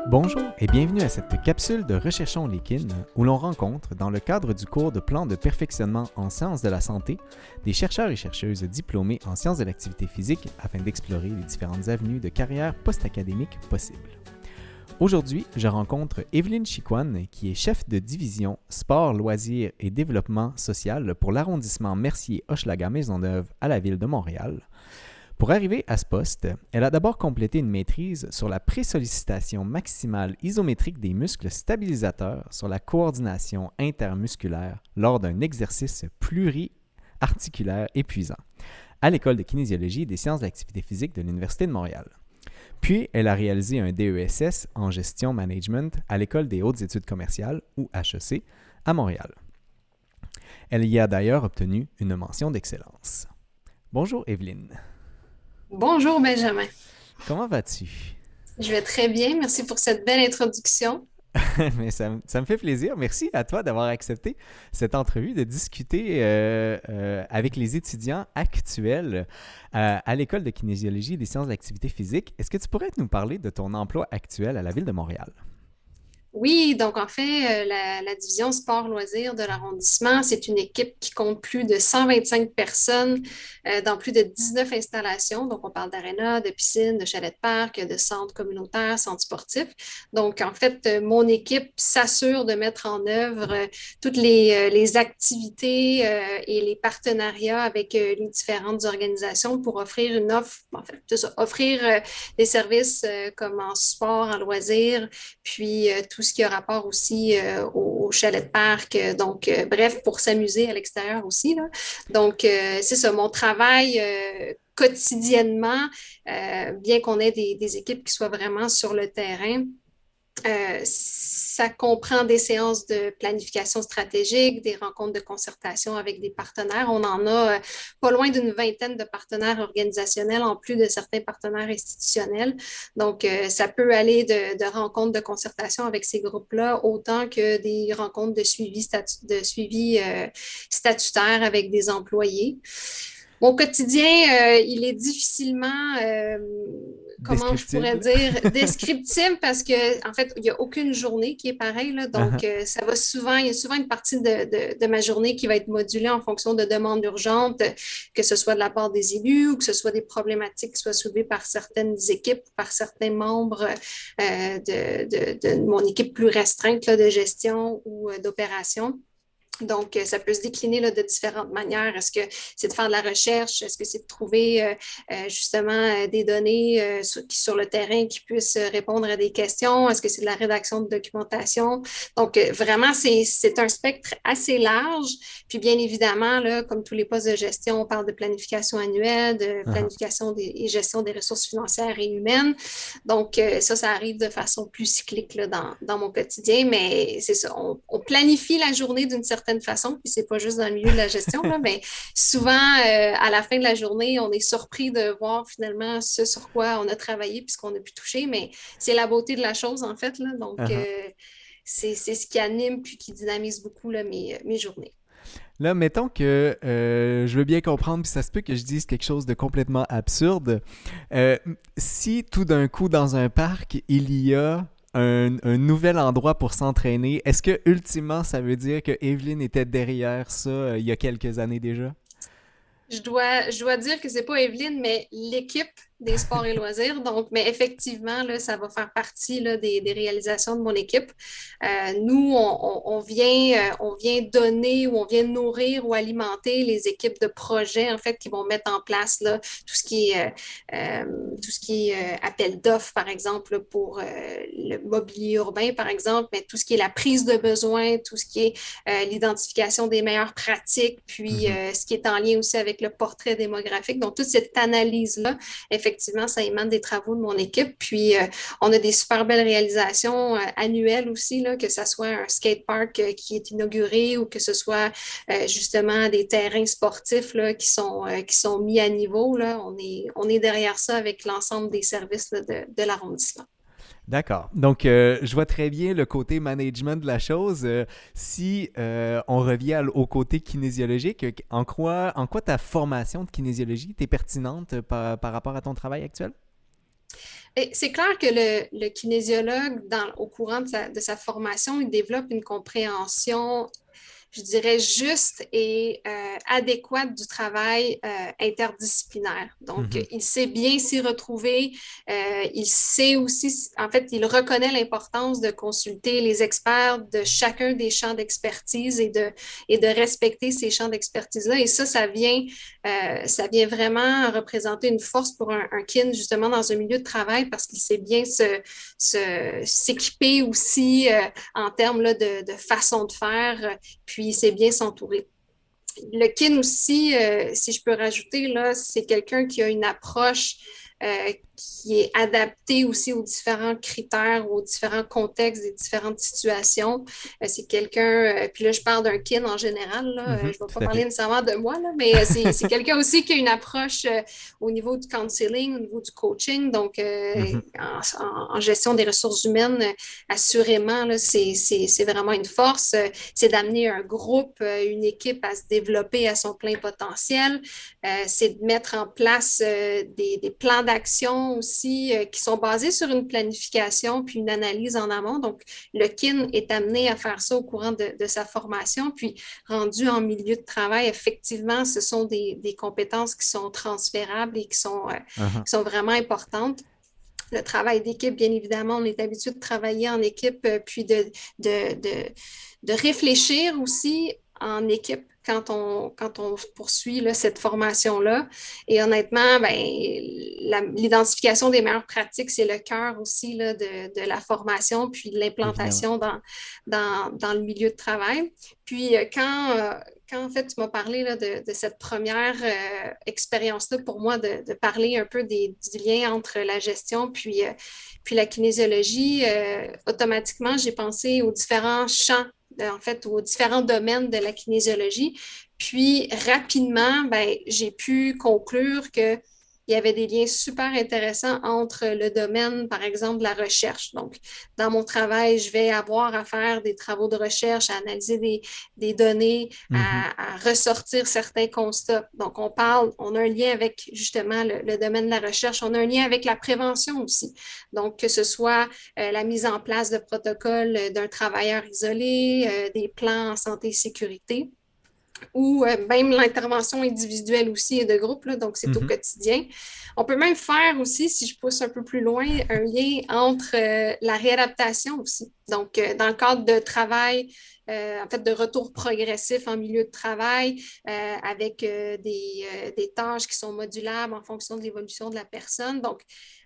Bonjour et bienvenue à cette capsule de Recherchons les kin où l'on rencontre, dans le cadre du cours de plan de perfectionnement en sciences de la santé, des chercheurs et chercheuses diplômés en sciences de l'activité physique afin d'explorer les différentes avenues de carrière post-académique possibles. Aujourd'hui, je rencontre Evelyne Chicoine, qui est chef de division sport, loisirs et développement social pour l'arrondissement Mercier-Hochelaga-Maisonneuve à la ville de Montréal. Pour arriver à ce poste, elle a d'abord complété une maîtrise sur la présollicitation maximale isométrique des muscles stabilisateurs sur la coordination intermusculaire lors d'un exercice pluriarticulaire épuisant à l'École de kinésiologie et des sciences de l'activité physique de l'Université de Montréal. Puis, elle a réalisé un DESS en gestion management à l'École des hautes études commerciales, ou HEC, à Montréal. Elle y a d'ailleurs obtenu une mention d'excellence. Bonjour Evelyne. Bonjour Benjamin. Comment vas-tu? Je vais très bien. Merci pour cette belle introduction. Mais ça me fait plaisir. Merci à toi d'avoir accepté cette entrevue, de discuter avec les étudiants actuels à l'École de kinésiologie et des sciences de l'activité physique. Est-ce que tu pourrais nous parler de ton emploi actuel à la Ville de Montréal? Oui, donc en fait, la division sport-loisirs de l'arrondissement, c'est une équipe qui compte plus de 125 personnes dans plus de 19 installations. Donc, on parle d'aréna, de piscine, de chalet de parc, de centres communautaires, centres sportifs. Donc, en fait, mon équipe s'assure de mettre en œuvre toutes les activités et les partenariats avec les différentes organisations pour offrir une offre, en fait, c'est ça, offrir des services comme en sport, en loisirs, puis tout ce qui a rapport aussi au chalet de parc. Donc, bref, pour s'amuser à l'extérieur aussi, là. Donc, c'est ça, mon travail quotidiennement, bien qu'on ait des équipes qui soient vraiment sur le terrain. Ça comprend des séances de planification stratégique, des rencontres de concertation avec des partenaires. On en a pas loin d'une vingtaine de partenaires organisationnels en plus de certains partenaires institutionnels. Donc, ça peut aller de rencontres de concertation avec ces groupes-là, autant que des rencontres de suivi statutaire avec des employés. Mon quotidien, il est difficilement, comment je pourrais Descriptible? dire, descriptible parce que, en fait, il n'y a aucune journée qui est pareille, là. Donc, ça va souvent, il y a souvent une partie de ma journée qui va être modulée en fonction de demandes urgentes, que ce soit de la part des élus ou que ce soit des problématiques qui soient soulevées par certaines équipes, par certains membres de mon équipe plus restreinte là, de gestion ou d'opération. Donc, ça peut se décliner là, de différentes manières. Est-ce que c'est de faire de la recherche? Est-ce que c'est de trouver justement des données sur le terrain qui puissent répondre à des questions? Est-ce que c'est de la rédaction de documentation? Donc, vraiment, c'est un spectre assez large. Puis, bien évidemment, là, comme tous les postes de gestion, on parle de planification annuelle, de planification et gestion des ressources financières et humaines. Donc, ça arrive de façon plus cyclique là, dans mon quotidien, mais c'est ça. On planifie la journée d'une certaine façon, puis c'est pas juste dans le milieu de la gestion, là, mais souvent, à la fin de la journée, on est surpris de voir finalement ce sur quoi on a travaillé puis ce qu'on a pu toucher, mais c'est la beauté de la chose, en fait, là, donc c'est ce qui anime puis qui dynamise beaucoup là, mes journées. Là, mettons que je veux bien comprendre, puis ça se peut que je dise quelque chose de complètement absurde. Si tout d'un coup, dans un parc, il y a un nouvel endroit pour s'entraîner, est-ce que ultimement, ça veut dire que Evelyne était derrière ça il y a quelques années déjà? Je dois dire que c'est pas Evelyne, mais l'équipe des sports et loisirs. Donc, mais effectivement, là, ça va faire partie là, des réalisations de mon équipe. Nous, on vient donner ou on vient nourrir ou alimenter les équipes de projet, en fait, qui vont mettre en place là, tout ce qui est appel d'offres, par exemple, pour le mobilier urbain, par exemple, mais tout ce qui est la prise de besoin, tout ce qui est l'identification des meilleures pratiques, puis Mhm. ce qui est en lien aussi avec le portrait démographique. Donc, toute cette analyse-là, effectivement, ça émane des travaux de mon équipe. Puis, on a des super belles réalisations annuelles aussi, là, que ce soit un skatepark qui est inauguré ou que ce soit justement des terrains sportifs là, qui sont mis à niveau. Là. On est derrière ça avec l'ensemble des services là, de l'arrondissement. D'accord. Donc, je vois très bien le côté management de la chose. Si on revient au côté kinésiologique, en quoi ta formation de kinésiologie est pertinente par rapport à ton travail actuel? Et c'est clair que le kinésiologue, au courant de sa formation, il développe une compréhension, je dirais, juste et adéquate du travail interdisciplinaire. Donc, Mhm. il sait bien s'y retrouver. Il sait aussi, en fait, il reconnaît l'importance de consulter les experts de chacun des champs d'expertise et de respecter ces champs d'expertise-là. Et ça vient vraiment représenter une force pour un kin, justement, dans un milieu de travail parce qu'il sait bien s'équiper aussi en termes là, de façon de faire, puis c'est bien s'entourer. Le kin aussi, si je peux rajouter, là, c'est quelqu'un qui a une approche qui est adaptée aussi aux différents critères, aux différents contextes des différentes situations. C'est quelqu'un, puis là, je parle d'un kin en général, là, je Mhm. ne vais pas Tout à parler fait. nécessairement de moi, là, mais c'est quelqu'un aussi qui a une approche au niveau du counseling, au niveau du coaching, donc Mhm. en gestion des ressources humaines, assurément, là, c'est vraiment une force. C'est d'amener un groupe, une équipe à se développer à son plein potentiel. C'est de mettre en place des plans d'action aussi qui sont basés sur une planification puis une analyse en amont. Donc, le KIN est amené à faire ça au courant de sa formation. Puis, rendu en milieu de travail, effectivement, ce sont des compétences qui sont transférables et Mhm. qui sont vraiment importantes. Le travail d'équipe, bien évidemment, on est habitué de travailler en équipe, puis de, de, de réfléchir aussi en équipe quand on poursuit là, cette formation-là. Et honnêtement, ben, l'identification des meilleures pratiques, c'est le cœur aussi là, de la formation, puis de Évidemment. l'implantation dans le milieu de travail. Puis quand en fait tu m'as parlé là, de cette première expérience-là pour moi de parler un peu du lien entre la gestion puis la kinésiologie, automatiquement j'ai pensé aux différents champs, en fait aux différents domaines de la kinésiologie. Puis rapidement, ben, j'ai pu conclure que il y avait des liens super intéressants entre le domaine, par exemple, de la recherche. Donc, dans mon travail, je vais avoir à faire des travaux de recherche, à analyser des données, Mhm. à ressortir certains constats. Donc, on a un lien avec justement le domaine de la recherche, on a un lien avec la prévention aussi. Donc, que ce soit la mise en place de protocoles d'un travailleur isolé, des plans en santé et sécurité ou même l'intervention individuelle aussi et de groupe, là, donc c'est au Mhm. quotidien. On peut même faire aussi, si je pousse un peu plus loin, un lien entre la réadaptation aussi. Donc, dans le cadre de travail, en fait, de retour progressif en milieu de travail, avec des tâches qui sont modulables en fonction de l'évolution de la personne. Donc,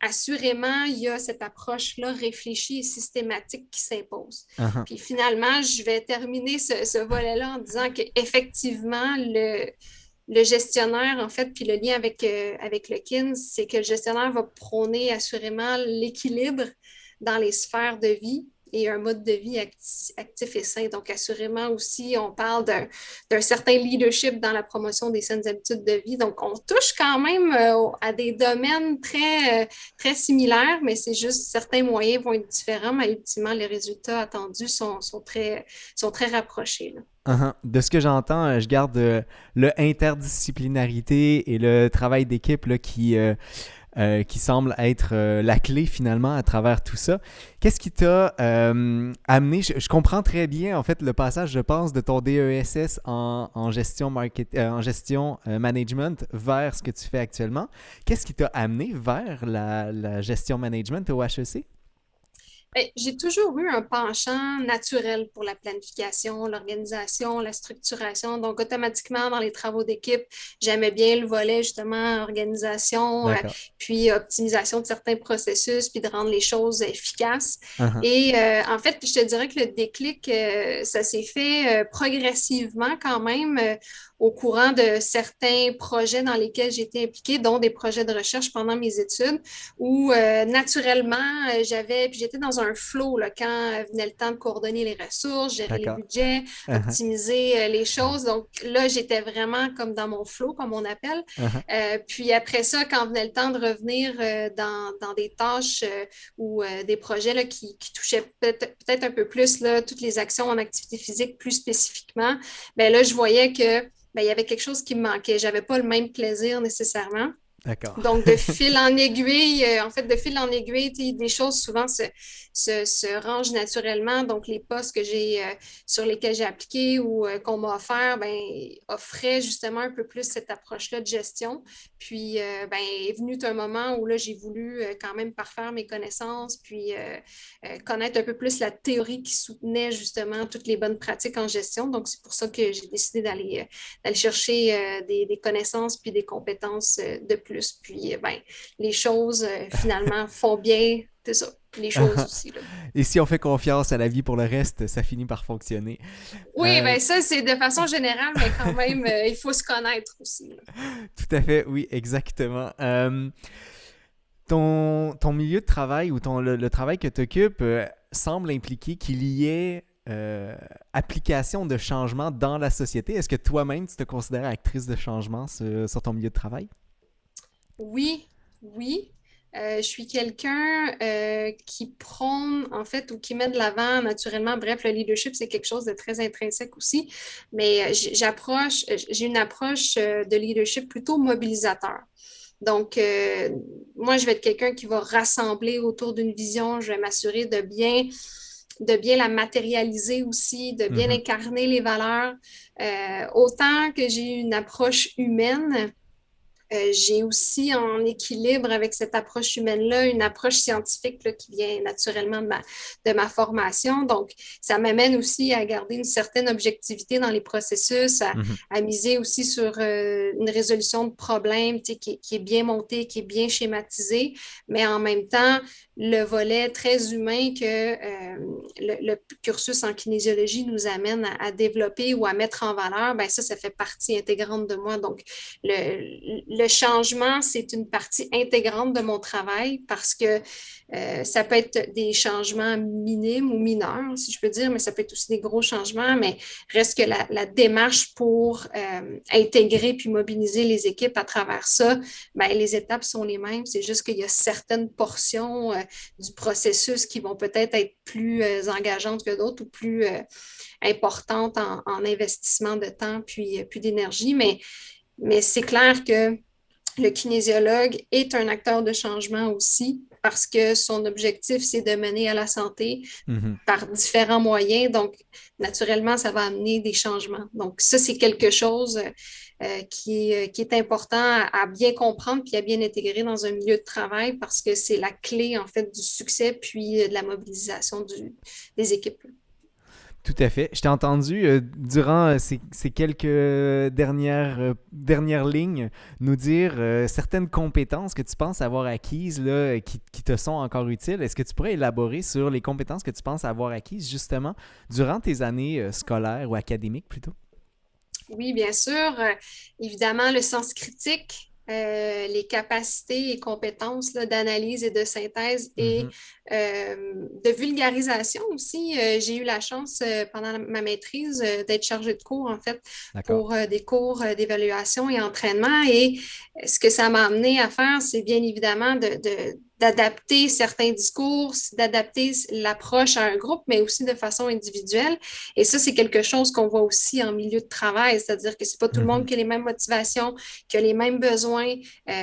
assurément, il y a cette approche-là réfléchie et systématique qui s'impose. Mhm. Puis finalement, je vais terminer ce volet-là en disant qu'effectivement, le gestionnaire, en fait, puis le lien avec le KIN, c'est que le gestionnaire va prôner assurément l'équilibre dans les sphères de vie et un mode de vie actif et sain. Donc, assurément aussi, on parle d'un certain leadership dans la promotion des saines habitudes de vie. Donc, on touche quand même à des domaines très similaires, mais c'est juste certains moyens vont être différents, mais ultimement, les résultats attendus sont très rapprochés, là. Mhm. De ce que j'entends, je garde le interdisciplinarité et le travail d'équipe là, qui semble être la clé finalement à travers tout ça. Qu'est-ce qui t'a amené, je comprends très bien en fait le passage, je pense, de ton DESS en gestion, en gestion management vers ce que tu fais actuellement. Qu'est-ce qui t'a amené vers la gestion management au HEC? Ben, j'ai toujours eu un penchant naturel pour la planification, l'organisation, la structuration. Donc, automatiquement, dans les travaux d'équipe, j'aimais bien le volet justement organisation, D'accord. puis optimisation de certains processus, puis de rendre les choses efficaces. Uh-huh. Et en fait, je te dirais que le déclic, ça s'est fait progressivement quand même au courant de certains projets dans lesquels j'étais impliquée, dont des projets de recherche pendant mes études où naturellement, puis j'étais dans un flow là, quand venait le temps de coordonner les ressources, gérer les D'accord. budgets, Uh-huh. optimiser les choses. Donc là, j'étais vraiment comme dans mon flow, comme on appelle. Uh-huh. Puis après ça, quand venait le temps de revenir dans des tâches ou des projets là, qui touchaient peut-être un peu plus là, toutes les actions en activité physique plus spécifiquement, ben là, je voyais que ben, il y avait quelque chose qui me manquait. J'avais pas le même plaisir nécessairement. D'accord. Donc, de fil en aiguille, en fait, de fil en aiguille, des choses souvent se rangent naturellement. Donc, les postes sur lesquels j'ai appliqué ou qu'on m'a offert, ben, offraient justement un peu plus cette approche-là de gestion. Puis, ben, est venu un moment où là, j'ai voulu quand même parfaire mes connaissances, puis connaître un peu plus la théorie qui soutenait justement toutes les bonnes pratiques en gestion. Donc, c'est pour ça que j'ai décidé d'aller chercher des connaissances puis des compétences de plus. Puis, ben, les choses, finalement, font bien, c'est ça, les choses aussi, là. Et si on fait confiance à la vie pour le reste, ça finit par fonctionner. Oui, Euh, ben ça, c'est de façon générale, mais quand même, il faut se connaître aussi, là. Tout à fait, oui, exactement. Ton milieu de travail ou le travail que tu occupes semble impliquer qu'il y ait application de changement dans la société. Est-ce que toi-même, tu te considères actrice de changement sur ton milieu de travail? Oui, oui. Je suis quelqu'un qui prône, en fait, ou qui met de l'avant naturellement. Bref, le leadership, c'est quelque chose de très intrinsèque aussi. Mais j'ai une approche de leadership plutôt mobilisateur. Donc, moi, je vais être quelqu'un qui va rassembler autour d'une vision. Je vais m'assurer de bien la matérialiser aussi, de bien Mhm. incarner les valeurs. Autant que j'ai une approche humaine, j'ai aussi en équilibre avec cette approche humaine-là, une approche scientifique là, qui vient naturellement de ma formation. Donc, ça m'amène aussi à garder une certaine objectivité dans les processus, Mhm. à miser aussi sur une résolution de problèmes qui est bien montée, qui est bien schématisée, mais en même temps, le volet très humain que le cursus en kinésiologie nous amène développer ou à mettre en valeur, ben ça fait partie intégrante de moi. Donc, le changement, c'est une partie intégrante de mon travail parce que ça peut être des changements minimes ou mineurs, si je peux dire, mais ça peut être aussi des gros changements, mais reste que la démarche pour intégrer puis mobiliser les équipes à travers ça, ben, les étapes sont les mêmes. C'est juste qu'il y a certaines portions du processus qui vont peut-être être plus engageantes que d'autres ou plus importantes en investissement de temps puis d'énergie, mais c'est clair que le kinésiologue est un acteur de changement aussi parce que son objectif, c'est de mener à la santé Mhm. par différents moyens. Donc, naturellement, ça va amener des changements. Donc, ça, c'est quelque chose qui est important à bien comprendre puis à bien intégrer dans un milieu de travail parce que c'est la clé, en fait, du succès puis de la mobilisation des équipes. Tout à fait. Je t'ai entendu durant ces quelques dernières lignes nous dire certaines compétences que tu penses avoir acquises là, qui te sont encore utiles. Est-ce que tu pourrais élaborer sur les compétences que tu penses avoir acquises justement durant tes années scolaires ou académiques plutôt? Oui, bien sûr. Évidemment, le sens critique, les capacités et compétences là, d'analyse et de synthèse et Mhm. de vulgarisation aussi. J'ai eu la chance pendant ma maîtrise d'être chargée de cours, en fait, D'accord. pour des cours d'évaluation et entraînement. Et ce que ça m'a amené à faire, c'est bien évidemment d'adapter certains discours, d'adapter l'approche à un groupe, mais aussi de façon individuelle. Et ça, c'est quelque chose qu'on voit aussi en milieu de travail, c'est-à-dire que c'est pas tout le monde Mhm. qui a les mêmes motivations, qui a les mêmes besoins.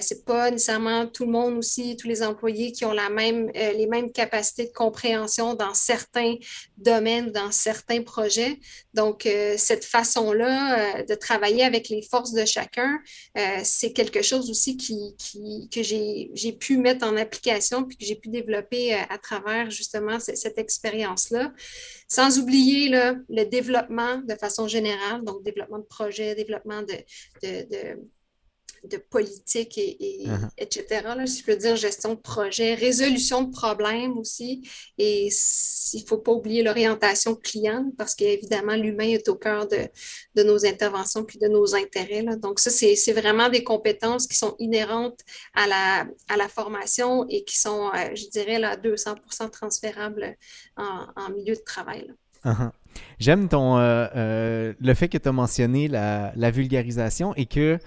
C'est pas nécessairement tout le monde aussi, tous les employés qui ont les mêmes capacités de compréhension dans certains domaines, dans certains projets. Donc, cette façon-là de travailler avec les forces de chacun, c'est quelque chose aussi que j'ai pu mettre en application puis que j'ai pu développer à travers justement cette expérience-là. Sans oublier là, le développement de façon générale, donc développement de projet, développement de, de politique Mhm. etc. Là, si je peux dire gestion de projet, résolution de problèmes aussi. Et il ne faut pas oublier l'orientation client parce qu'évidemment, l'humain est au cœur de nos interventions puis de nos intérêts. Là. Donc, ça, c'est vraiment des compétences qui sont inhérentes à la formation et qui sont, je dirais, là, à 200% transférables en milieu de travail. Là. Uh-huh. J'aime le fait que tu as mentionné la vulgarisation et que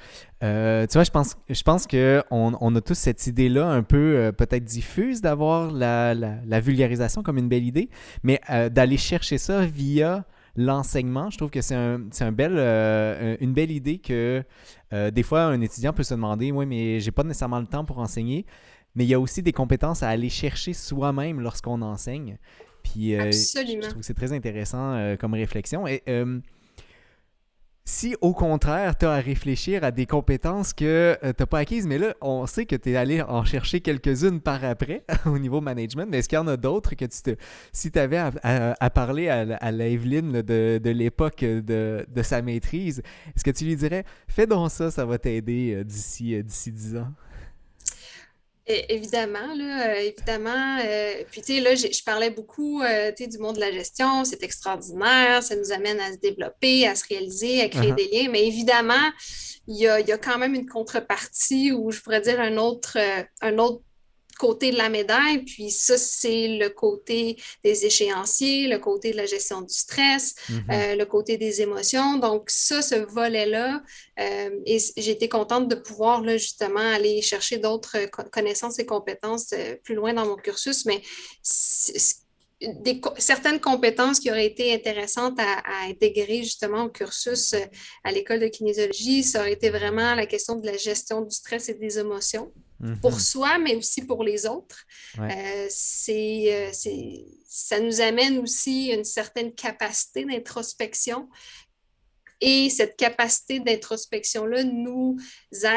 tu vois, je pense que on a tous cette idée-là un peu peut-être diffuse d'avoir la vulgarisation comme une belle idée, mais d'aller chercher ça via l'enseignement. Je trouve que c'est une belle idée que des fois, un étudiant peut se demander « Oui, mais j'ai pas nécessairement le temps pour enseigner. » Mais il y a aussi des compétences à aller chercher soi-même lorsqu'on enseigne. Puis je Absolument. trouve que c'est très intéressant comme réflexion. Et si au contraire, tu as à réfléchir à des compétences que tu n'as pas acquises, mais là, on sait que tu es allé en chercher quelques-unes par après au niveau management, mais est-ce qu'il y en a d'autres que si tu avais à parler à la Evelyne là, de l'époque de sa maîtrise, est-ce que tu lui dirais, fais donc ça va t'aider d'ici 10 ans? Évidemment, là, évidemment. Puis, tu sais, là, je parlais beaucoup, tu sais, du monde de la gestion. C'est extraordinaire. Ça nous amène à se développer, à se réaliser, à créer Uh-huh. des liens. Mais évidemment, il y a quand même une contrepartie ou je pourrais dire un autre côté de la médaille. Puis ça, c'est le côté des échéanciers, le côté de la gestion du stress, Mhm. le côté des émotions. Donc ça, ce volet-là, et j'ai été contente de pouvoir là, justement aller chercher d'autres connaissances et compétences plus loin dans mon cursus, mais certaines compétences qui auraient été intéressantes à intégrer justement au cursus à l'école de kinésiologie, ça aurait été vraiment la question de la gestion du stress et des émotions pour Mhm. soi, mais aussi pour les autres. Ouais. Ça nous amène aussi une certaine capacité d'introspection et cette capacité d'introspection-là nous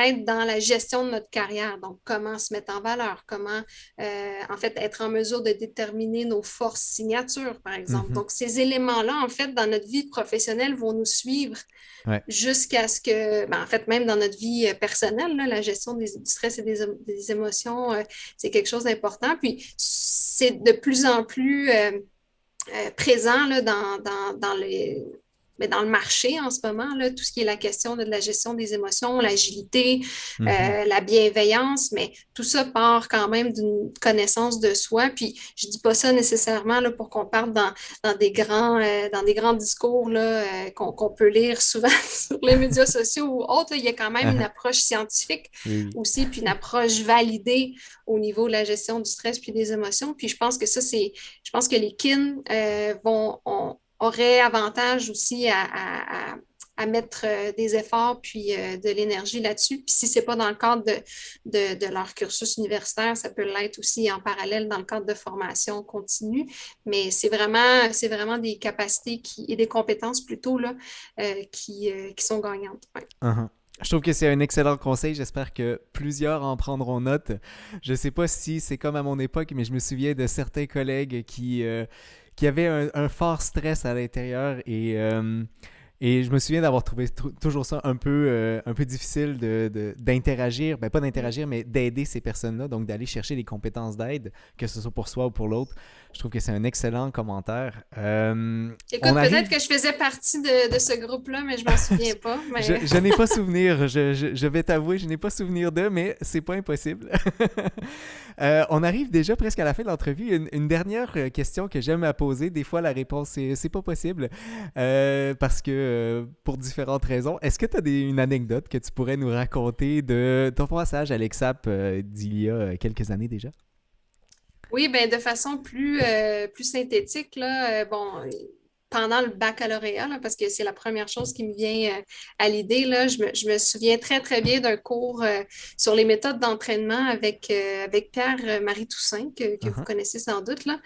aide dans la gestion de notre carrière. Donc, comment se mettre en valeur, comment, en fait, être en mesure de déterminer nos forces signatures, par exemple. Mhm. Donc, ces éléments-là, en fait, dans notre vie professionnelle, vont nous suivre Ouais. jusqu'à ce que, ben, en fait, même dans notre vie personnelle, là, la gestion du stress et des émotions, c'est quelque chose d'important. Puis, c'est de plus en plus présent là, dans le marché en ce moment, là, tout ce qui est la question de la gestion des émotions, l'agilité, Mhm. la bienveillance, mais tout ça part quand même d'une connaissance de soi. Puis je dis pas ça nécessairement là, pour qu'on parte dans des grands discours là, qu'on peut lire souvent sur les médias sociaux ou autres. Là. Il y a quand même une Uh-huh. approche scientifique Oui, oui. aussi, puis une approche validée au niveau de la gestion du stress puis des émotions. Puis je pense que je pense que les kin auraient avantage aussi à mettre des efforts puis de l'énergie là-dessus. Puis si ce n'est pas dans le cadre de leur cursus universitaire, ça peut l'être aussi en parallèle dans le cadre de formation continue. Mais c'est vraiment des capacités et des compétences plutôt là, qui sont gagnantes. Ouais. Uh-huh. Je trouve que c'est un excellent conseil. J'espère que plusieurs en prendront note. Je sais pas si c'est comme à mon époque, mais je me souviens de certains collègues qui avaient un fort stress à l'intérieur et je me souviens d'avoir trouvé toujours ça un peu difficile d'interagir, ben pas d'interagir, mais d'aider ces personnes-là, donc d'aller chercher des compétences d'aide, que ce soit pour soi ou pour l'autre. Je trouve que c'est un excellent commentaire. On Écoute, peut-être arrive que je faisais partie de ce groupe-là, mais je m'en souviens pas. Je, Mais je n'ai pas souvenir, je vais t'avouer, je n'ai pas souvenir d'eux, mais c'est pas impossible. On arrive déjà presque à la fin de l'entrevue. Une dernière question que j'aime à poser. Des fois, la réponse, c'est pas possible parce que pour différentes raisons. Est-ce que tu as une anecdote que tu pourrais nous raconter de ton passage à l'EXAP d'il y a quelques années déjà? oui, ben de façon plus synthétique, là, bon, pendant le baccalauréat, là, parce que c'est la première chose qui me vient à l'idée, là, je me souviens très, très bien d'un cours sur les méthodes d'entraînement avec Pierre-Marie Toussaint, que vous Uh-huh. connaissez sans doute, là.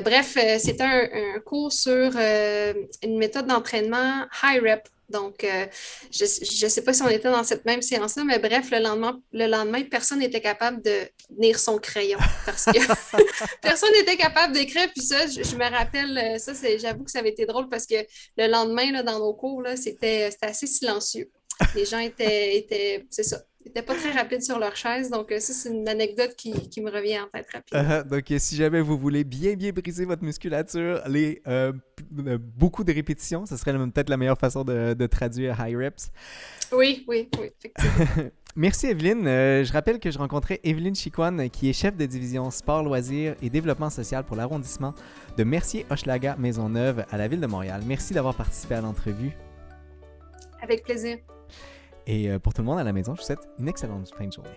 Bref, c'était un cours sur une méthode d'entraînement high rep. Donc, je ne sais pas si on était dans cette même séance-là, mais bref, le lendemain, personne n'était capable de tenir son crayon parce que personne n'était capable d'écrire. Puis ça, je me rappelle, ça, j'avoue que ça avait été drôle parce que le lendemain, là, dans nos cours, là, c'était assez silencieux. Les gens c'est ça, n'étaient pas très rapides sur leur chaise. Donc, ça, c'est une anecdote qui me revient en tête rapidement. Donc, si jamais vous voulez bien briser votre musculature, beaucoup de répétitions, ce serait peut-être la meilleure façon de traduire high reps. Oui, oui, oui, effectivement. Merci Evelyne. Je rappelle que je rencontrais Evelyne Chicoine, qui est chef de division sport, loisirs et développement social pour l'arrondissement de Mercier-Hochelaga-Maisonneuve à la ville de Montréal. Merci d'avoir participé à l'entrevue. Avec plaisir. Et pour tout le monde à la maison, je vous souhaite une excellente fin de journée.